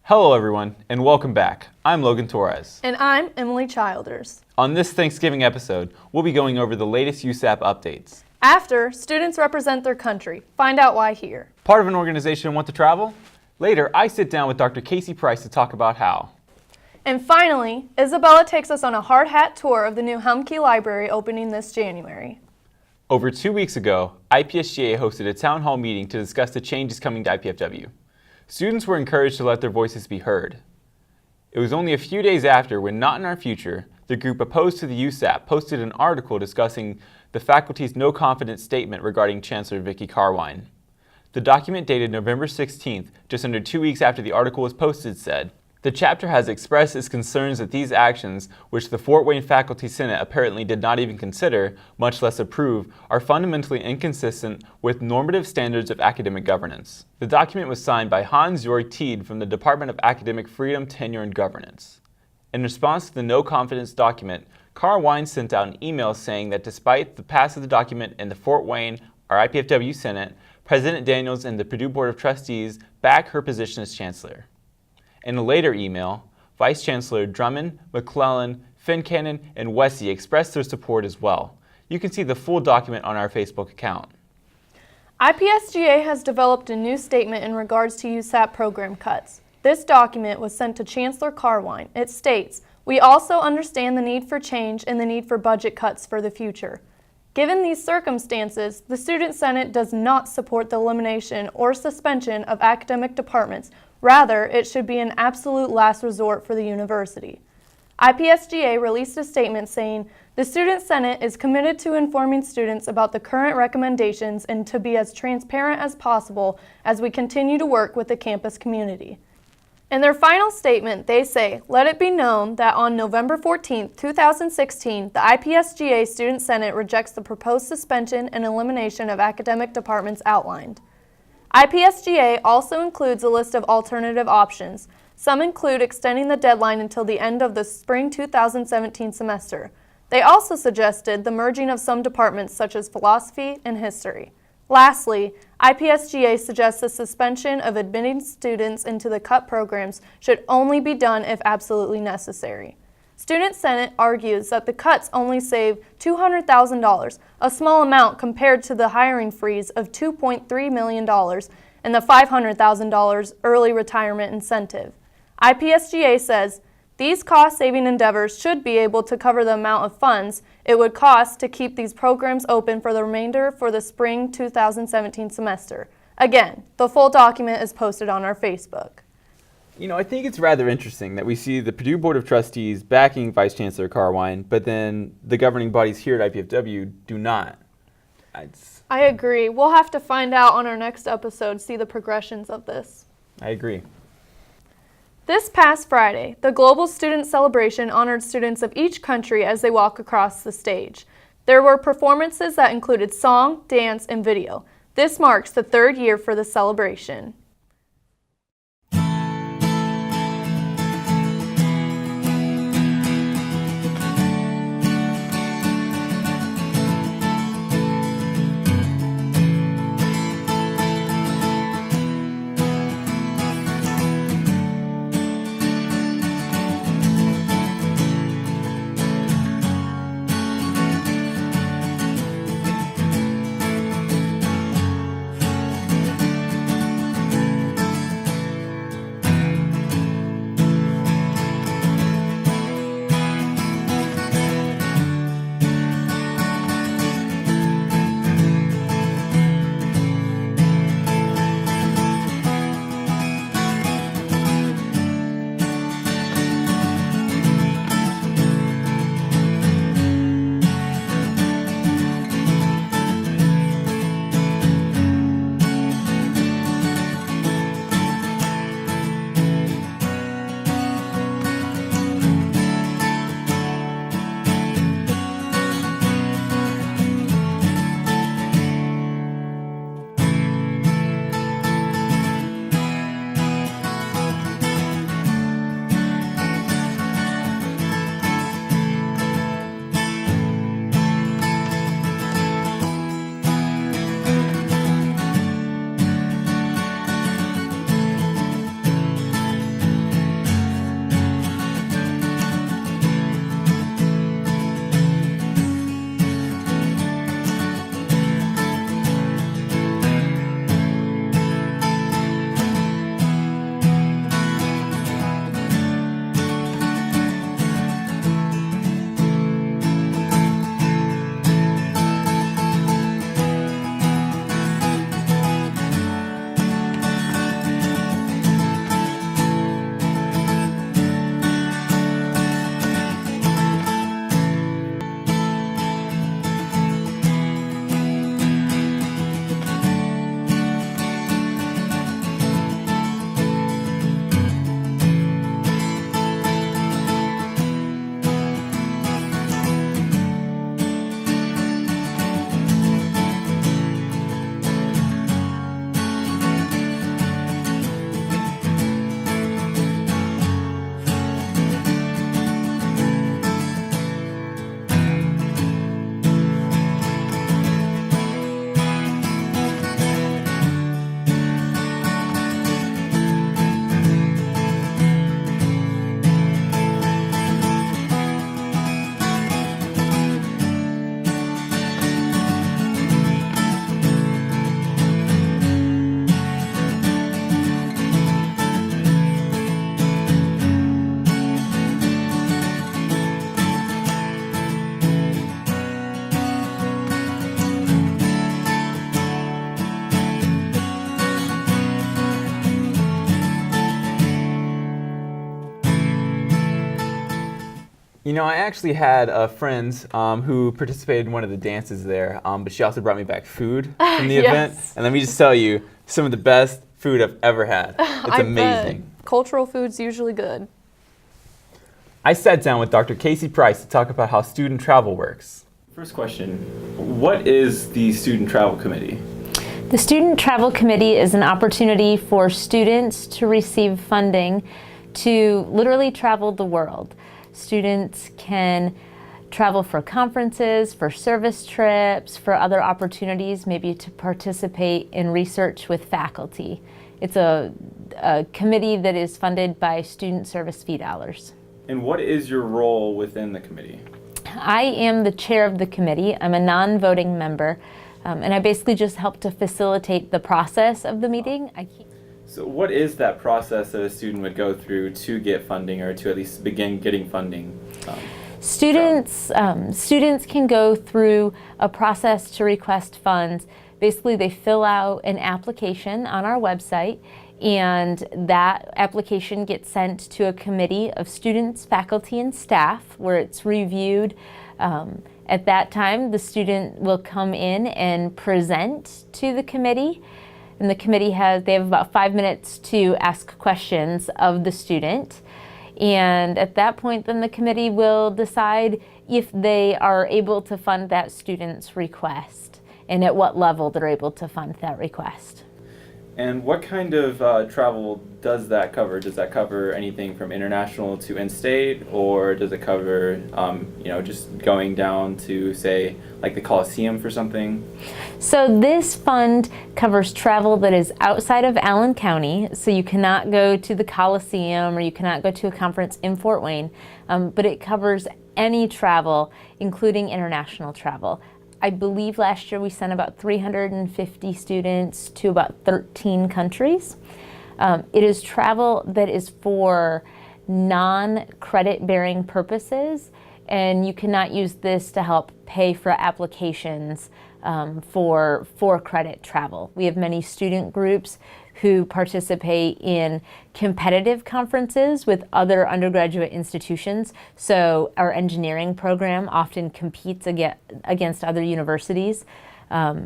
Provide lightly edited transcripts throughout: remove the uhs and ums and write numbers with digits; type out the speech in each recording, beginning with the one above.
Hello everyone, and welcome back. I'm Logan Torres. And I'm Emily Childers. On this Thanksgiving episode, we'll be going over the latest USAP updates. After, students represent their country. Find out why here. Part of an organization want to travel? Later, I sit down with Dr. Kasey Price to talk about how. And finally, Isabella takes us on a hard hat tour of the new Helmke library opening this January. Over 2 weeks ago, IPSGA hosted a town hall meeting to discuss the changes coming to IPFW. Students were encouraged to let their voices be heard. It was only a few days after when Not in Our Future, the group opposed to the USAP, posted an article discussing the faculty's no confidence statement regarding Chancellor Vicki Carwine. The document dated November 16th, just under 2 weeks after the article was posted, said, "The chapter has expressed its concerns that these actions, which the Fort Wayne Faculty Senate apparently did not even consider, much less approve, are fundamentally inconsistent with normative standards of academic governance." The document was signed by Hans-Jörg Tiede from the Department of Academic Freedom, Tenure, and Governance. In response to the no confidence document, Carwine sent out an email saying that despite the pass of the document in the Fort Wayne or IPFW Senate, President Daniels and the Purdue Board of Trustees back her position as Chancellor. In a later email, Vice Chancellor Drummond, McClellan, Fincannon, and Wessey expressed their support as well. You can see the full document on our Facebook account. IPSGA has developed a new statement in regards to USAP program cuts. This document was sent to Chancellor Carwine. It states, "We also understand the need for change and the need for budget cuts for the future. Given these circumstances, the Student Senate does not support the elimination or suspension of academic departments. Rather, it should be an absolute last resort for the university." IPSGA released a statement saying, "The Student Senate is committed to informing students about the current recommendations and to be as transparent as possible as we continue to work with the campus community." In their final statement, they say, "Let it be known that on November 14, 2016, the IPSGA Student Senate rejects the proposed suspension and elimination of academic departments outlined." IPSGA also includes a list of alternative options. Some include extending the deadline until the end of the spring 2017 semester. They also suggested the merging of some departments such as philosophy and history. Lastly, IPSGA suggests the suspension of admitting students into the cut programs should only be done if absolutely necessary. Student Senate argues that the cuts only save $200,000, a small amount compared to the hiring freeze of $2.3 million and the $500,000 early retirement incentive. IPSGA says, "These cost-saving endeavors should be able to cover the amount of funds it would cost to keep these programs open for the remainder for the spring 2017 semester." Again, the full document is posted on our Facebook. You know, I think it's rather interesting that we see the Purdue Board of Trustees backing Vice Chancellor Carwine, but then the governing bodies here at IPFW do not. I agree. We'll have to find out on our next episode, see the progressions of this. I agree. This past Friday, the Global Student Celebration honored students of each country as they walk across the stage. There were performances that included song, dance, and video. This marks the third year for the celebration. I actually had a friend who participated in one of the dances there, but she also brought me back food from the Yes. event. And let me just tell you, some of the best food I've ever had. It's I amazing. bet. Cultural food's usually good. I sat down with Dr. Kasey Price to talk about how student travel works. First question, what is the Student Travel Committee? The Student Travel Committee is an opportunity for students to receive funding to literally travel the world. Students can travel for conferences, for service trips, for other opportunities, maybe to participate in research with faculty. It's a committee that is funded by student service fee dollars. And what is your role within the committee? I am the chair of the committee. I'm a non-voting member, and I basically just help to facilitate the process of the meeting. So what is that process that a student would go through to get funding or to at least begin getting funding? Students can go through a process to request funds. Basically, they fill out an application on our website, and that application gets sent to a committee of students, faculty, and staff where it's reviewed. At that time, the student will come in and present to the committee. And the committee they have about 5 minutes to ask questions of the student. And at that point, then the committee will decide if they are able to fund that student's request and at what level they're able to fund that request. And what kind of travel does that cover? Does that cover anything from international to in-state, or does it cover, just going down to, say, like the Coliseum for something? So this fund covers travel that is outside of Allen County, so you cannot go to the Coliseum or you cannot go to a conference in Fort Wayne, but it covers any travel, including international travel. I believe last year we sent about 350 students to about 13 countries. It is travel that is for non-credit bearing purposes, and you cannot use this to help pay for applications for credit travel. We have many student groups who participate in competitive conferences with other undergraduate institutions. So our engineering program often competes against other universities.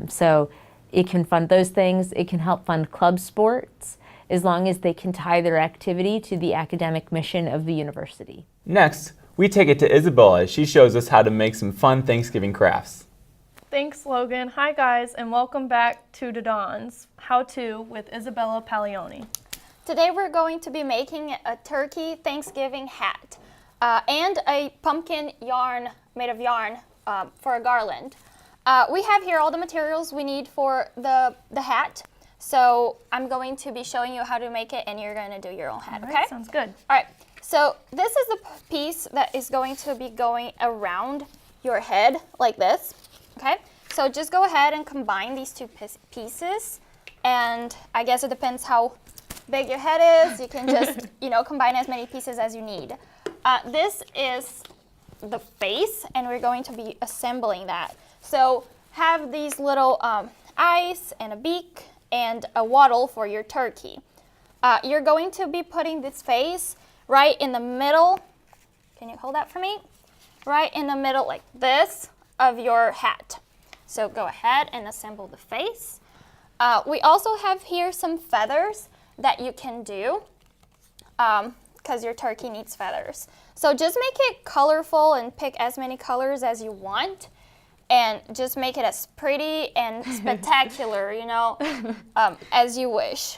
So it can fund those things. It can help fund club sports as long as they can tie their activity to the academic mission of the university. Next, we take it to Isabella as she shows us how to make some fun Thanksgiving crafts. Thanks, Logan. Hi, guys, and welcome back to Don's How To with Isabella Paglioni. Today we're going to be making a turkey Thanksgiving hat and a pumpkin yarn made of yarn for a garland. We have here all the materials we need for the hat. So I'm going to be showing you how to make it, and you're going to do your own hat, All okay? right, sounds good. All right, so this is the piece that is going to be going around your head like this, okay? So just go ahead and combine these two pieces, and I guess it depends how big your head is. You can just, combine as many pieces as you need. This is the face, and we're going to be assembling that. So have these little eyes and a beak and a wattle for your turkey. You're going to be putting this face right in the middle. Can you hold that for me? Right in the middle like this of your hat. So go ahead and assemble the face. We also have here some feathers that you can do because your turkey needs feathers. So just make it colorful and pick as many colors as you want. And just make it as pretty and spectacular, as you wish.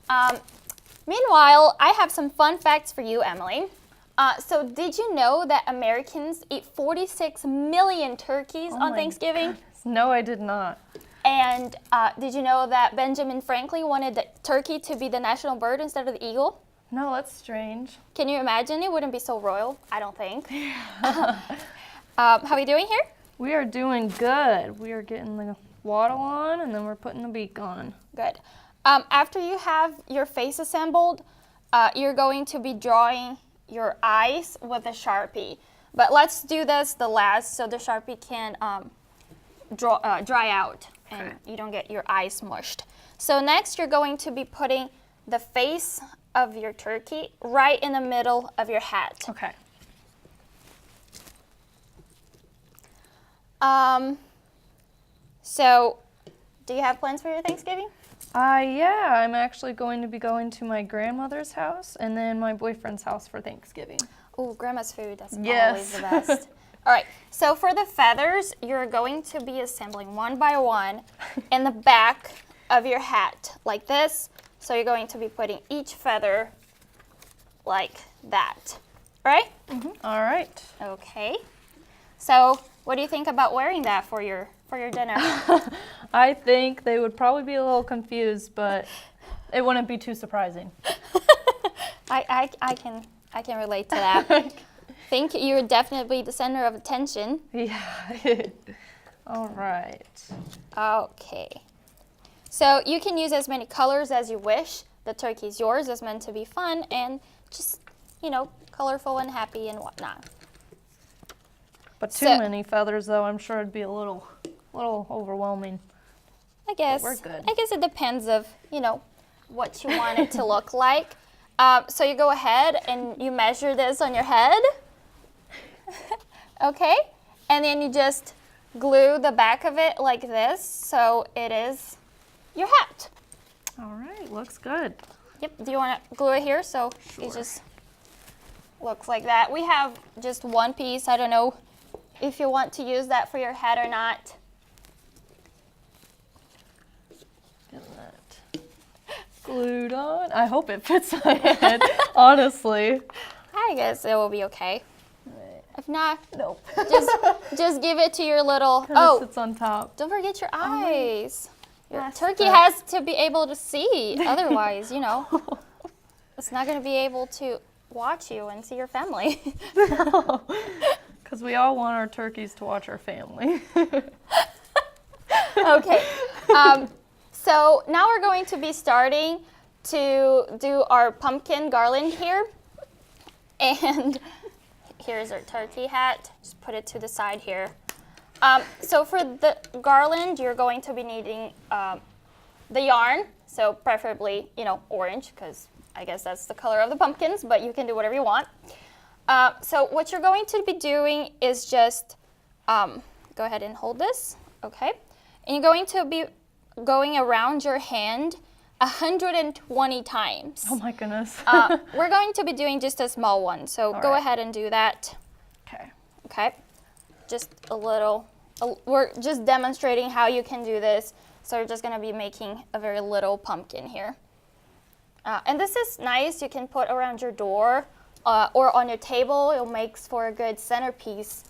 Meanwhile, I have some fun facts for you, Emily. So did you know that Americans eat 46 million turkeys on Thanksgiving? Goodness. No, I did not. And did you know that Benjamin Franklin wanted the turkey to be the national bird instead of the eagle? No, that's strange. Can you imagine? It wouldn't be so royal, I don't think. How are we doing here? We are doing good. We are getting the wattle on, and then we're putting the beak on. Good. After you have your face assembled, you're going to be drawing your eyes with a Sharpie. But let's do this the last so the Sharpie can dry out and you don't get your eyes mushed. So next you're going to be putting the face of your turkey right in the middle of your hat. Okay. So, do you have plans for your Thanksgiving? Yeah, I'm actually going to be going to my grandmother's house and then my boyfriend's house for Thanksgiving. Oh, grandma's food, that's always Yes. the best. All right, so for the feathers, you're going to be assembling one by one in the back of your hat, like this. So you're going to be putting each feather like that, all right? All right. Okay. So what do you think about wearing that for your dinner? I think they would probably be a little confused, but it wouldn't be too surprising. I can relate to that. Think you're definitely the center of attention. Yeah. All right. Okay. So you can use as many colors as you wish. The turkey is yours. It's meant to be fun and just, colorful and happy and whatnot. But too So- many feathers, though, I'm sure it'd be a little overwhelming. I guess. we're good. I guess it depends of, what you want it to look like. So you go ahead and you measure this on your head. Okay? And then you just glue the back of it like this so it is your hat. All right, looks good. Yep. Do you want to glue it here so it just looks like that? We have just one piece. I don't know if you want to use that for your hat or not. Get that glued on. I hope it fits my head, honestly. I guess it will be okay. If not, Nope. just give it to your little. Kinda Oh, sits on top. don't forget your eyes. Your That's turkey right. has to be able to see. Otherwise, it's not going to be able to watch you and see your family. Because we all want our turkeys to watch our family. Okay. So now we're going to be starting to do our pumpkin garland here. And here's our turkey hat. Just put it to the side here. So for the garland, you're going to be needing the yarn. So preferably, orange, because I guess that's the color of the pumpkins, but you can do whatever you want. So what you're going to be doing is just go ahead and hold this, okay? And you're going to be going around your hand 120 times. Oh my goodness. We're going to be doing just a small one, so All go right. ahead and do that, Okay. okay? Just a little, we're just demonstrating how you can do this. So we're just gonna be making a very little pumpkin here. And this is nice, you can put around your door or on your table. It makes for a good centerpiece.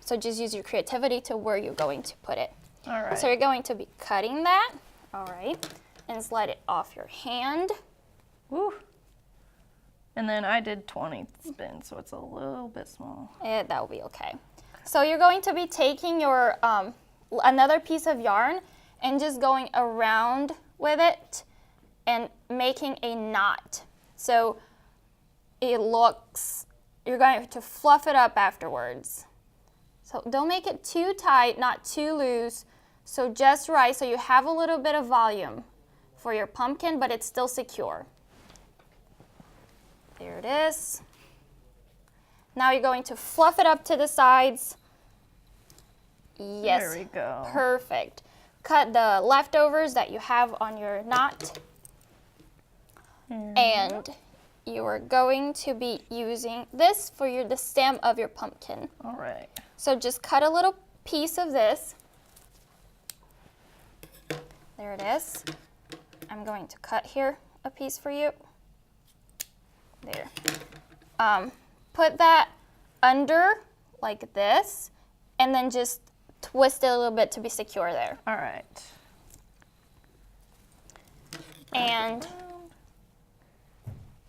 So just use your creativity to where you're going to put it. All right. So you're going to be cutting that, all right, and slide it off your hand. Woo. And then I did 20 spins, so it's a little bit small. That will be okay. So you're going to be taking your another piece of yarn and just going around with it and making a knot. So it looks, you're going to fluff it up afterwards. So don't make it too tight, not too loose. So just right, so you have a little bit of volume for your pumpkin, but it's still secure. There it is. Now you're going to fluff it up to the sides. Yes. There we go. Perfect. Cut the leftovers that you have on your knot. And you are going to be using this for the stem of your pumpkin. All right. So just cut a little piece of this. There it is. I'm going to cut here a piece for you. There. Put that under like this, and then just twist it a little bit to be secure there. All right. And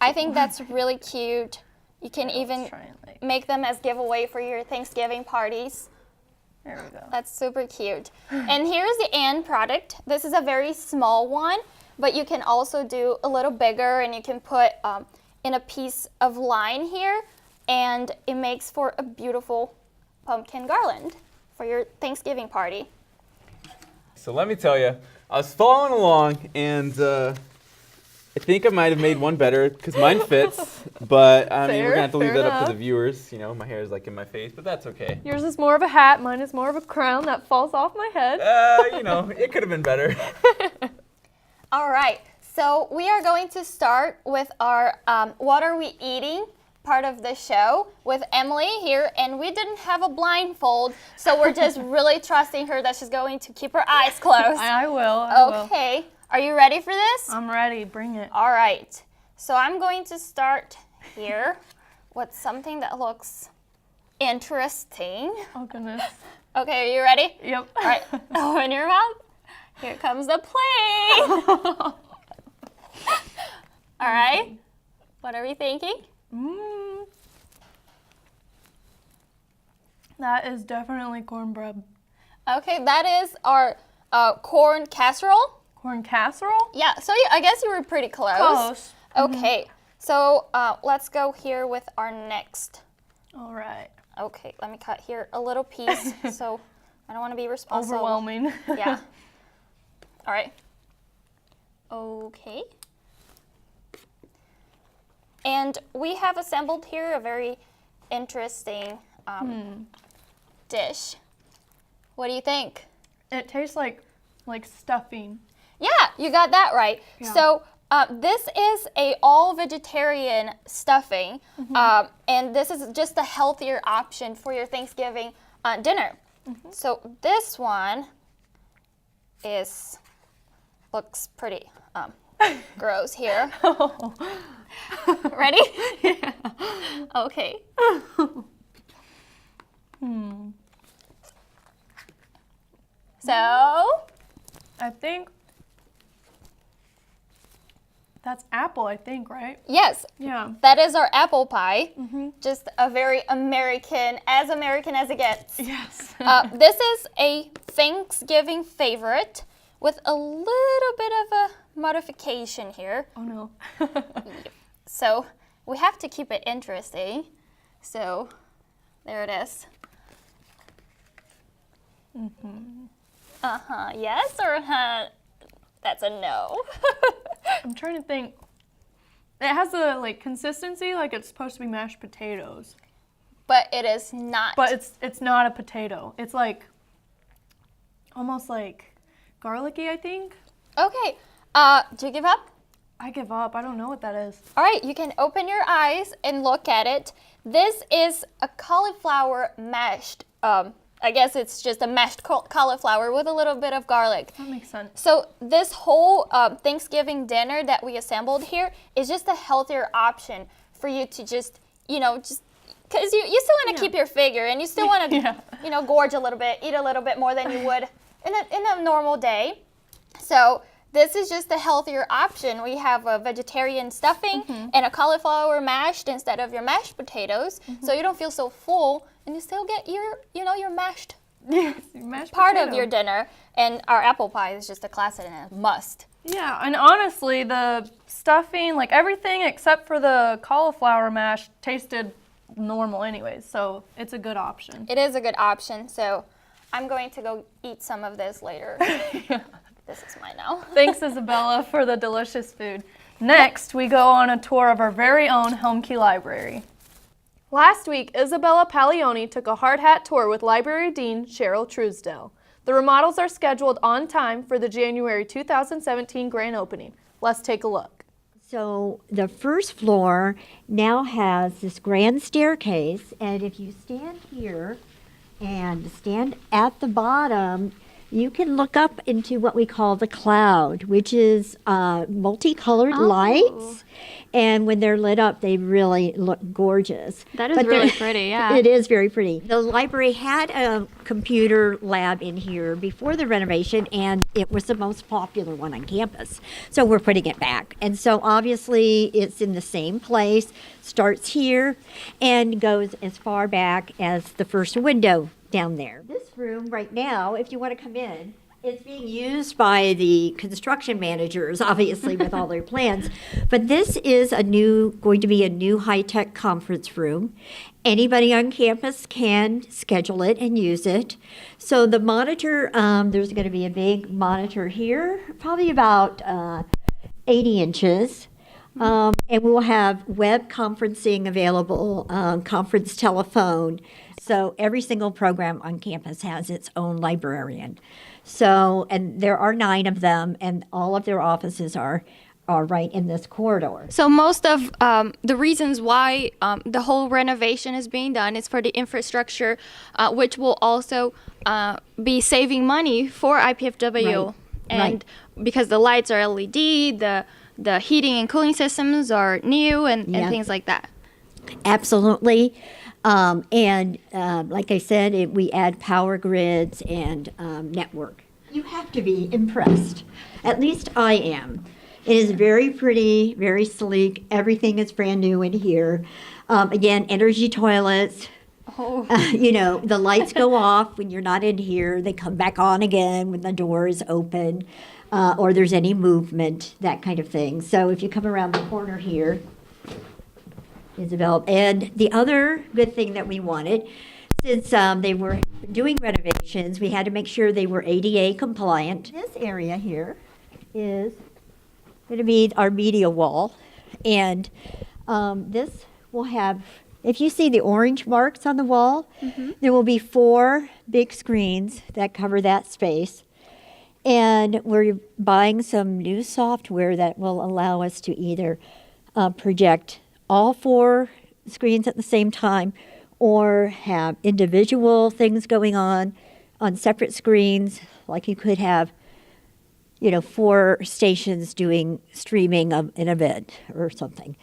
I think that's really cute. You can even Let's try and like, make them as giveaway for your Thanksgiving parties. there we go. That's super cute. And here's the end product. This is a very small one, but you can also do a little bigger, and you can put in a piece of line here, and it makes for a beautiful pumpkin garland for your Thanksgiving party. So let me tell you, I was following along, and it think I might have made one better because mine fits, but I mean, we're gonna have to leave Fair that up to the enough. viewers. You know, my hair is like in my face, but that's okay. Yours is more of a hat, mine is more of a crown that falls off my head. You know, it could have been better. All right, so we are going to start with our what are we eating part of the show with Emily here, and we didn't have a blindfold, so we're just really trusting her that she's going to keep her eyes closed. I will. Okay, are you ready for this? I'm ready, bring it. All right, so I'm going to start here with something that looks interesting. Oh goodness. Okay, are you ready? Yep. All right, open your mouth. Here comes the plate. All right, what are we thinking? That is definitely cornbread. Okay, that is our corn casserole. Corn casserole? Yeah, so I guess you were pretty close. Close. Okay, so let's go here with our next. All right. Okay, let me cut here a little piece so I don't want to be responsible. Overwhelming. Yeah. All right. Okay. And we have assembled here a very interesting dish. What do you think? It tastes like stuffing. Yeah, you got that right. Yeah. So this is a all vegetarian stuffing, and this is just a healthier option for your Thanksgiving dinner. So this one looks pretty gross here. Ready? Yeah. Okay. So I think that's apple, I think, right? yes, Yeah. that is our apple pie. Just a very American as it gets. Yes. This is a Thanksgiving favorite with a little bit of a modification here. Oh no. So we have to keep it interesting. So there it is. Yes or that's a no. I'm trying to think. It has a consistency like it's supposed to be mashed potatoes. But it is not. But it's not a potato. It's almost like garlicky, I think. Okay. Do you give up? I give up. I don't know what that is. All right, you can open your eyes and look at it. This is a cauliflower mashed. I guess it's just a mashed cauliflower with a little bit of garlic. That makes sense. So this whole Thanksgiving dinner that we assembled here is just a healthier option for you to just because you still want to keep your figure and you still want to, gorge a little bit, eat a little bit more than you would in a normal day. So this is just a healthier option. We have a vegetarian stuffing and a cauliflower mashed instead of your mashed potatoes, so you don't feel so full and you still get your mashed Mashed part potato. of your dinner. And our apple pie is just a classic and a must. Yeah, and honestly, the stuffing, everything except for the cauliflower mash, tasted normal anyways, so it's a good option. It is a good option, so I'm going to go eat some of this later. This is mine now. Thanks, Isabella, for the delicious food. Next, we go on a tour of our very own Helmke Library. Last week, Isabella Paglioni took a hard hat tour with Library Dean Cheryl Truesdell. The remodels are scheduled on time for the January 2017 grand opening. Let's take a look. So the first floor now has this grand staircase, and if you stand here and stand at the bottom, you can look up into what we call the cloud, which is multicolored lights. And when they're lit up, they really look gorgeous. That is really pretty, yeah. It is very pretty. The library had a computer lab in here before the renovation, and it was the most popular one on campus. So we're putting it back. And so obviously it's in the same place, starts here, and goes as far back as the first window down there. This room right now, if you want to come in, it's being used by the construction managers, obviously, with all their plans. But this is going to be a new high-tech conference room. Anybody on campus can schedule it and use it. So the monitor, there's going to be a big monitor here, probably about 80 inches. And we will have web conferencing available, conference telephone. So every single program on campus has its own librarian. So, and there are 9 of them, and all of their offices are right in this corridor. So most of the reasons why the whole renovation is being done is for the infrastructure, which will also be saving money for IPFW. Right. And because the lights are LED, the heating and cooling systems are new and things like that. Absolutely. And like I said, we add power grids and network. You have to be impressed. At least I am. It is very pretty, very sleek. Everything is brand new in here. Again, energy toilets. Oh. The lights go off when you're not in here. They come back on again when the door is open or there's any movement, that kind of thing. So if you come around the corner here, Isabel. And the other good thing that we wanted, since they were doing renovations, we had to make sure they were ADA compliant. This area here is going to be our media wall. And this will have, if you see the orange marks on the wall, there will be 4 big screens that cover that space. And we're buying some new software that will allow us to either project all 4 screens at the same time or have individual things going on separate screens, like you could have 4 stations doing streaming of an event or something.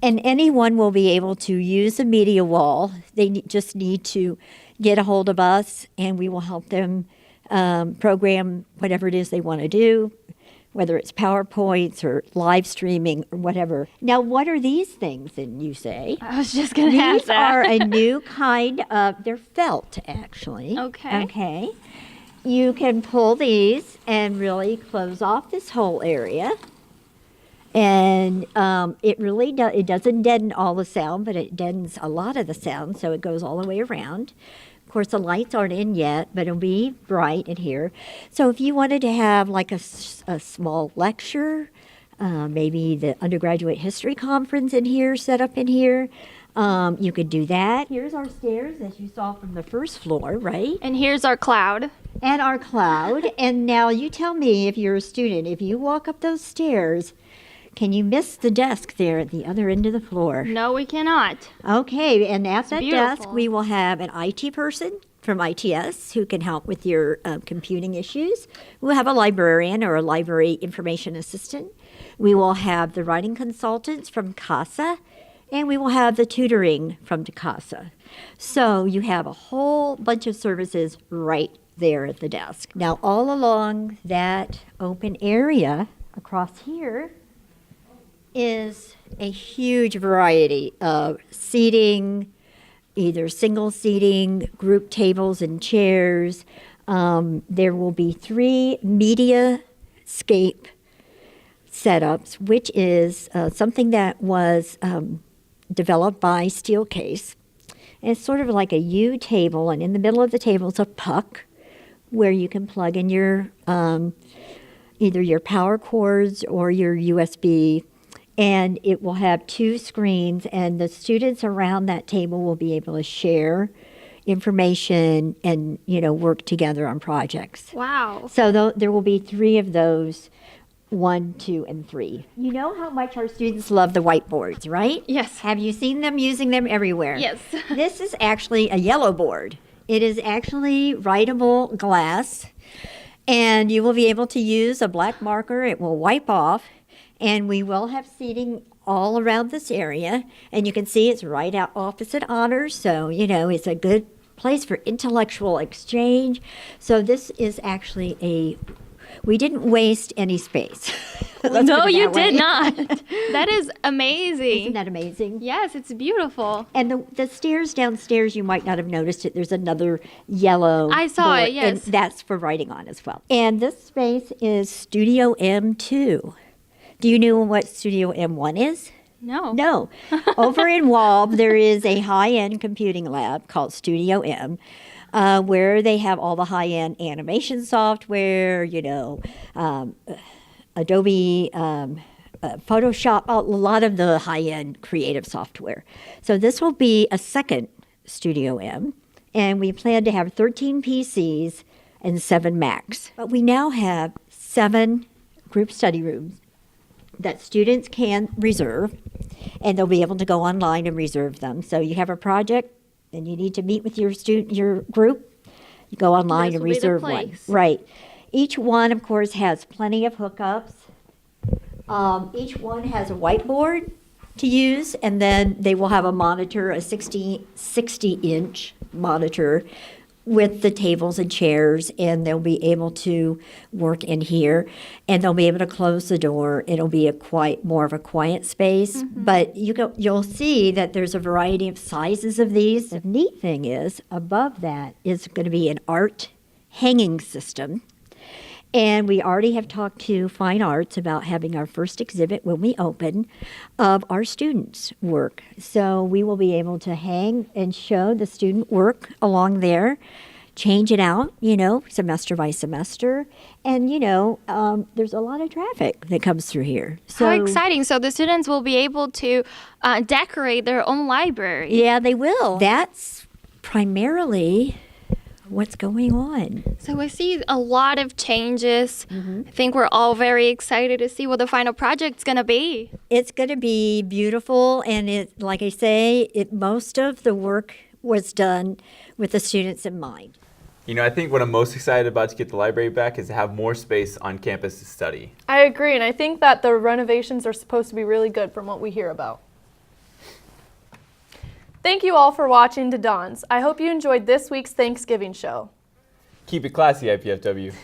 And anyone will be able to use the media wall. They just need to get a hold of us, and we will help them program whatever it is they want to do, whether it's PowerPoints or live streaming or whatever. Now, what are these things, then you say? I was just going to ask These that. are a new kind of, they're felt, actually. Okay. Okay. You can pull these and really close off this whole area. And it really it doesn't deaden all the sound, but it deadens a lot of the sound, so it goes all the way around. Of course, the lights aren't in yet, but it'll be bright in here. So if you wanted to have like a small lecture, maybe the undergraduate history conference in here, set up in here, you could do that. Here's our stairs, as you saw from the first floor, right? And here's our cloud. And our cloud. And now you tell me, if you're a student, if you walk up those stairs, can you miss the desk there at the other end of the floor? No, we cannot. Okay, and at that desk, beautiful. we will have an IT person from ITS who can help with your computing issues. We'll have a librarian or a library information assistant. We will have the writing consultants from CASA, and we will have the tutoring from CASA. So you have a whole bunch of services right there at the desk. Now, all along that open area across here is a huge variety of seating, either single seating, group tables and chairs. There will be 3 Mediascape setups, which is something that was developed by Steelcase. And it's sort of like a U table, and in the middle of the table is a puck where you can plug in your either your power cords or your USB. And it will have 2 screens, and the students around that table will be able to share information and, work together on projects. Wow. So there will be 3 of those, 1, 2, and 3. You know how much our students love the whiteboards, right? Yes. Have you seen them using them everywhere? Yes. This is actually a yellow board. It is actually writable glass, and you will be able to use a black marker. It will wipe off. And we will have seating all around this area. And you can see it's right out opposite honors. So, it's a good place for intellectual exchange. So this is actually we didn't waste any space. Let's No, put it you that way. did not. That is amazing. Isn't that amazing? Yes, it's beautiful. And the stairs downstairs, you might not have noticed it. There's another yellow I saw it, board, yes. And that's for writing on as well. And this space is Studio M2. Do you know what Studio M1 is? No. No. Over in Walb, there is a high-end computing lab called Studio M, where they have all the high-end animation software, Adobe Photoshop, a lot of the high-end creative software. So this will be a second Studio M, and we plan to have 13 PCs and 7 Macs. But we now have 7 group study rooms that students can reserve, and they'll be able to go online and reserve them. So you have a project and you need to meet with your group, you go online and reserve one. Right. Each one, of course, has plenty of hookups. Each one has a whiteboard to use, and then they will have a monitor, a 60-inch monitor with the tables and chairs, and they'll be able to work in here, and they'll be able to close the door. It'll be more of a quiet space, but you'll see that there's a variety of sizes of these. The neat thing is, above that is going to be an art hanging system. And we already have talked to Fine Arts about having our first exhibit when we open of our students' work. So we will be able to hang and show the student work along there, change it out, semester by semester. And, there's a lot of traffic that comes through here. So, how exciting. So the students will be able to decorate their own library. Yeah, they will. That's primarily what's going on. So we see a lot of changes. I think we're all very excited to see what the final project's going to be. It's going to be beautiful, and like I say, most of the work was done with the students in mind. I think what I'm most excited about to get the library back is to have more space on campus to study. I agree, and I think that the renovations are supposed to be really good from what we hear about. Thank you all for watching To Dawn's. I hope you enjoyed this week's Thanksgiving show. Keep it classy, IPFW.